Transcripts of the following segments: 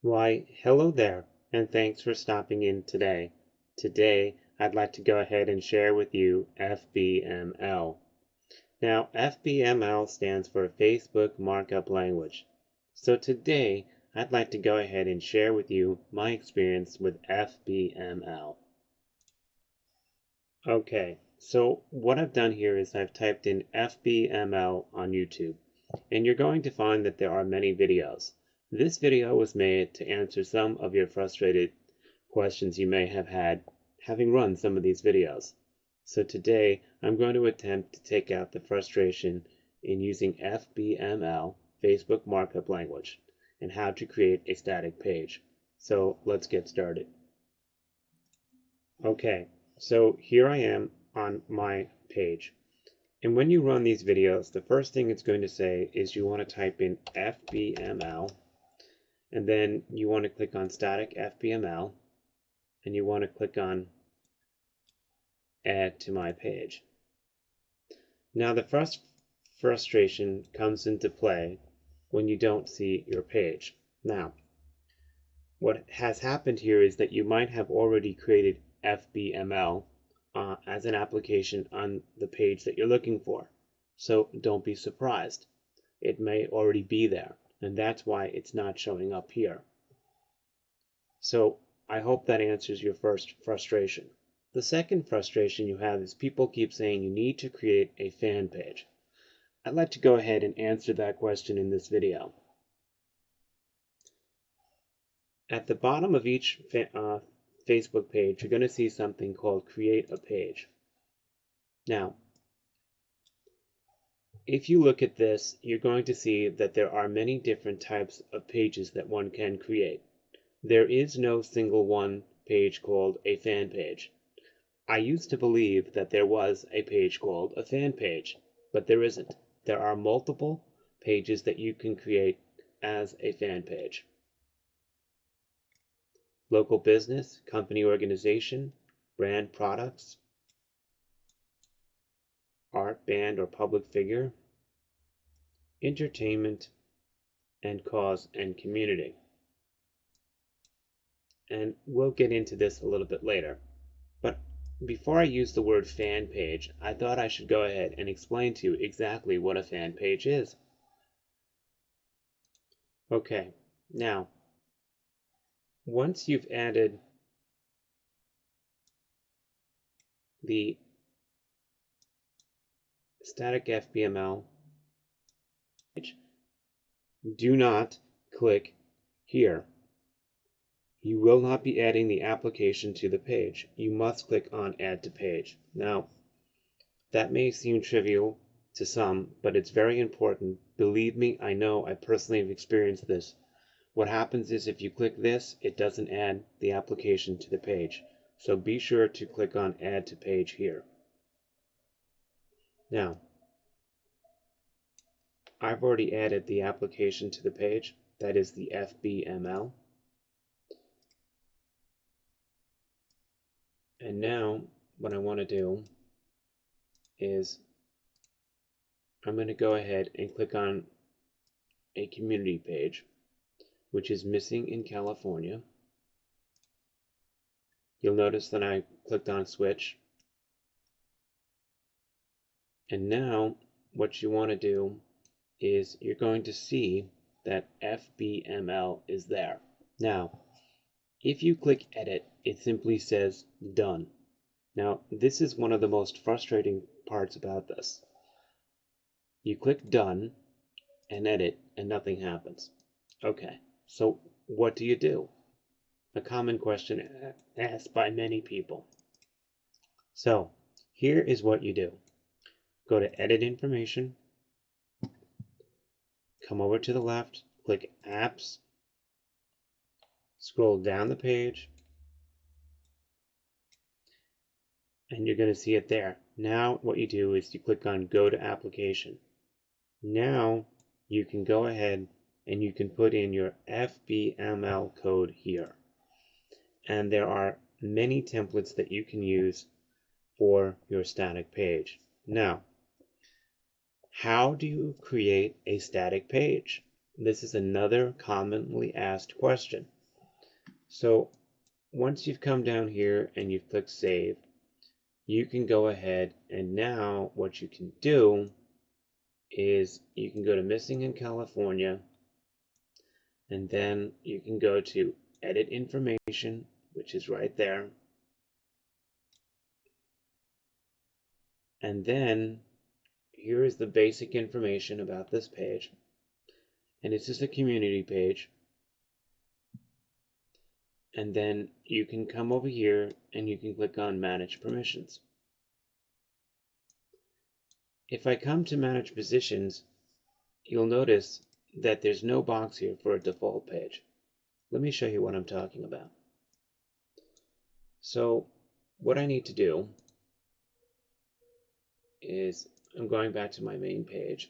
Why, hello there, and thanks for stopping in today. Today, I'd like to go ahead and share with you FBML. Now, FBML stands for Facebook Markup Language. So today, I'd like to go ahead and share with you my experience with FBML. Okay, so what I've done here is I've typed in FBML on YouTube, and you're going to find that there are many videos. This video was made to answer some of your frustrated questions you may have had having run some of these videos. So today, I'm going to attempt to take out the frustration in using FBML, Facebook Markup Language, and how to create a static page. So let's get started. Okay, so here I am on my page. And when you run these videos, the first thing it's going to say is you want to type in FBML, and then you want to click on static FBML, and you want to click on add to my page. Now the first frustration comes into play when you don't see your page. Now, what has happened here is that you might have already created FBML as an application on the page that you're looking for. So don't be surprised. It may already be there, and that's why it's not showing up here. So I hope that answers your first frustration. The second frustration you have is people keep saying you need to create a fan page. I'd like to go ahead and answer that question in this video. At the bottom of each Facebook page, you're going to see something called Create a Page. Now, if you look at this, you're going to see that there are many different types of pages that one can create. There is no single one page called a fan page. I used to believe that there was a page called a fan page, but there isn't. There are multiple pages that you can create as a fan page. Local business, company organization, brand products, art, band, or public figure, entertainment, and cause and community. And we'll get into this a little bit later. But before I use the word fan page, I thought I should go ahead and explain to you exactly what a fan page is. Okay, now, once you've added the static FBML page, do not click here. You will not be adding the application to the page. You must click on Add to Page. Now, that may seem trivial to some, but it's very important. Believe me, I know, I personally have experienced this. What happens is if you click this, it doesn't add the application to the page. So be sure to click on Add to Page here. Now, I've already added the application to the page. That is the FBML. And now what I want to do is I'm going to go ahead and click on a community page, which is missing in California. You'll notice that I clicked on switch. And now what you want to do is you're going to see that FBML is there. Now, if you click edit, it simply says done. Now, this is one of the most frustrating parts about this. You click done and edit and nothing happens. Okay, so what do you do? A common question asked by many people. So here is what you do. Go to edit information, come over to the left, click apps, scroll down the page, and you're going to see it there. Now what you do is you click on go to application. Now you can go ahead and you can put in your FBML code here. And there are many templates that you can use for your static page. Now, how do you create a static page? This is another commonly asked question. So once you've come down here and you've clicked save, you can go ahead and now what you can do is you can go to Missing in California, and then you can go to Edit Information, which is right there. And then here is the basic information about this page. And it's just a community page. And then you can come over here and you can click on Manage Permissions. If I come to Manage Positions, you'll notice that there's no box here for a default page. Let me show you what I'm talking about. So what I need to do is I'm going back to my main page.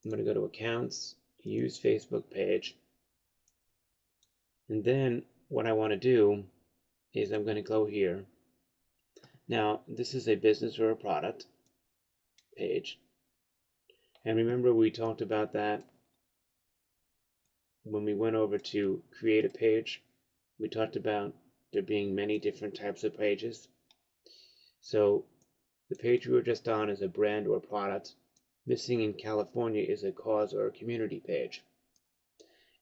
I'm going to go to Accounts, Use Facebook Page. And then what I want to do is I'm going to go here. Now, this is a business or a product page. And remember we talked about that when we went over to create a page. We talked about there being many different types of pages. So the page we were just on is a brand or product. Missing in California is a cause or a community page.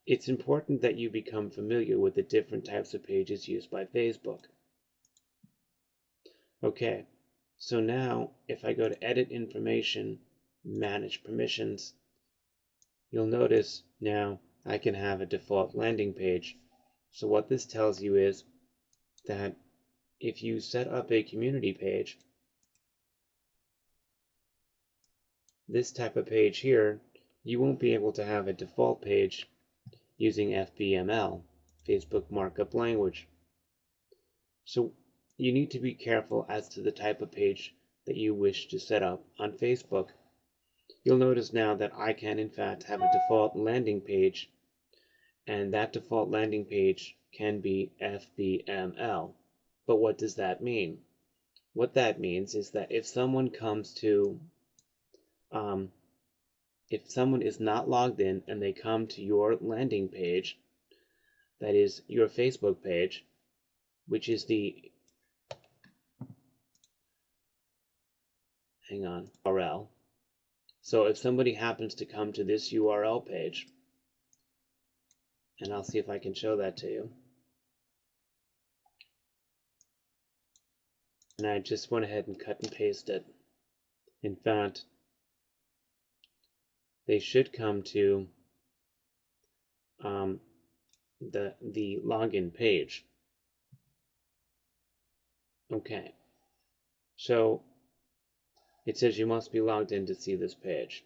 It's important that you become familiar with the different types of pages used by Facebook. Okay, so now if I go to Edit Information, Manage Permissions, you'll notice now I can have a default landing page. So what this tells you is that if you set up a community page, this type of page here, you won't be able to have a default page using FBML, Facebook Markup Language. So you need to be careful as to the type of page that you wish to set up on Facebook. You'll notice now that I can in fact have a default landing page, and that default landing page can be FBML. But what does that mean? What that means is that if someone comes to if someone is not logged in and they come to your landing page, that is your Facebook page, which is the URL. So if somebody happens to come to this URL page, and I'll see if I can show that to you. And I just went ahead and cut and pasted. In fact, they should come to the login page. Okay, so it says you must be logged in to see this page.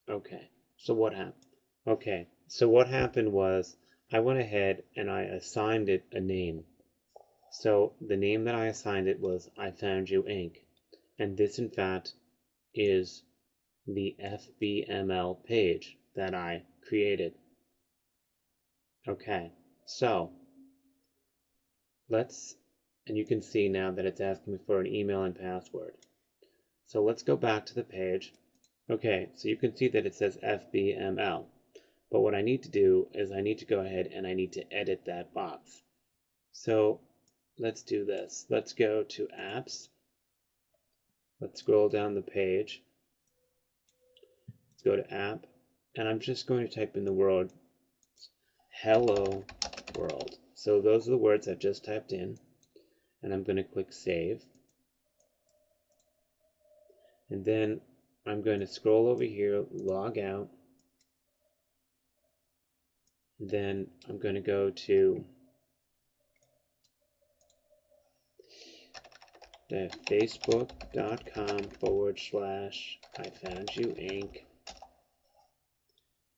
Okay, so what happened? Okay, so what happened was I went ahead and I assigned it a name. So the name that I assigned it was I Found You Inc. And this in fact is the FBML page that I created. Okay, so and you can see now that it's asking me for an email and password. So let's go back to the page. Okay, so you can see that it says FBML. But what I need to do is I need to go ahead and I need to edit that box. So let's do this. Let's go to Apps. Let's scroll down the page. Let's go to App. And I'm just going to type in the word Hello World. So those are the words I've just typed in. And I'm going to click Save. And then I'm going to scroll over here, log out. Then I'm going to go to the facebook.com/I Found You Inc.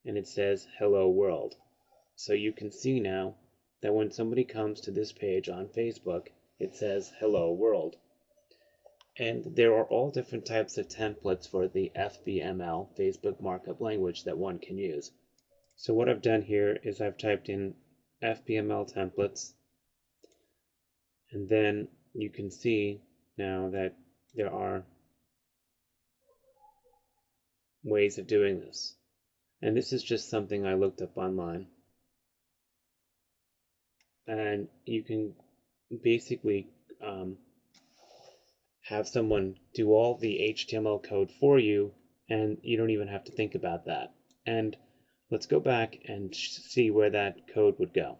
And it says Hello World. So you can see now that when somebody comes to this page on Facebook, it says Hello World. And there are all different types of templates for the FBML, Facebook Markup Language, that one can use. So what I've done here is I've typed in FBML templates, and then you can see now that there are ways of doing this. And this is just something I looked up online. and you can basically have someone do all the HTML code for you, and you don't even have to think about that. And let's go back and see where that code would go.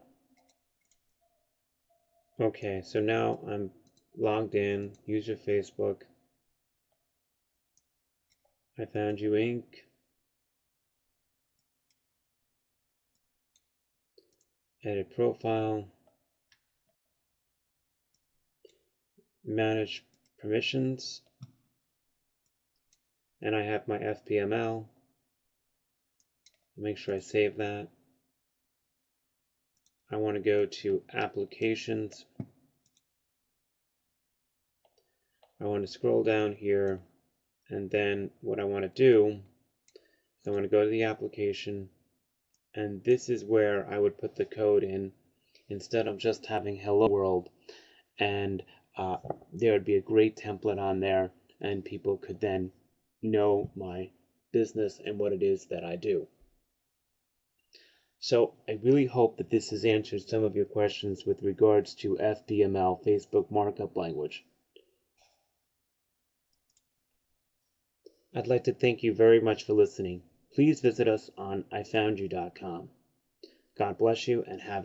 Okay, so now I'm logged in, user Facebook. I found you Inc. Edit profile. Manage permissions. And I have my FBML. Make sure I save that. I want to go to Applications. I want to scroll down here, and then what I want to do is I want to go to the application, and this is where I would put the code in instead of just having hello world, and there would be a great template on there, and people could then know my business and what it is that I do. So I really hope that this has answered some of your questions with regards to FBML, Facebook Markup Language. I'd like to thank you very much for listening. Please visit us on ifoundyou.com. God bless you and have